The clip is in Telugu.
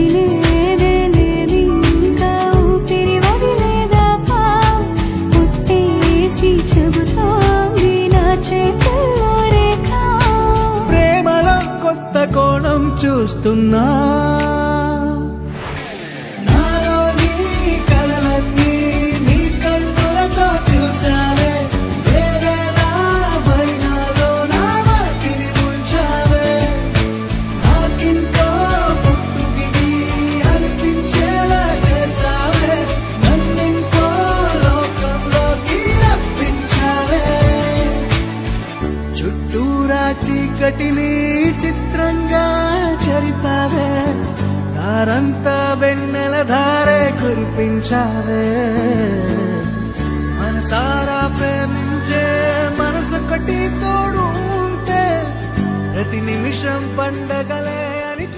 కదిలేదే లేదింకా ఊపిరి వదిలేదాకా పుట్టేసి చెబుతోంది నా చేతుల్లో రేఖ ప్రేమలో కొత్త కోణం చూస్తున్నా చీకటిని చిత్రంగా చెరిపావే దారంతా వెన్నెల ధారే కురిపించావే మనసారా ప్రేమించే మనసొకటి తోడు ఉంటే ప్రతి నిమిషం పండగలే అని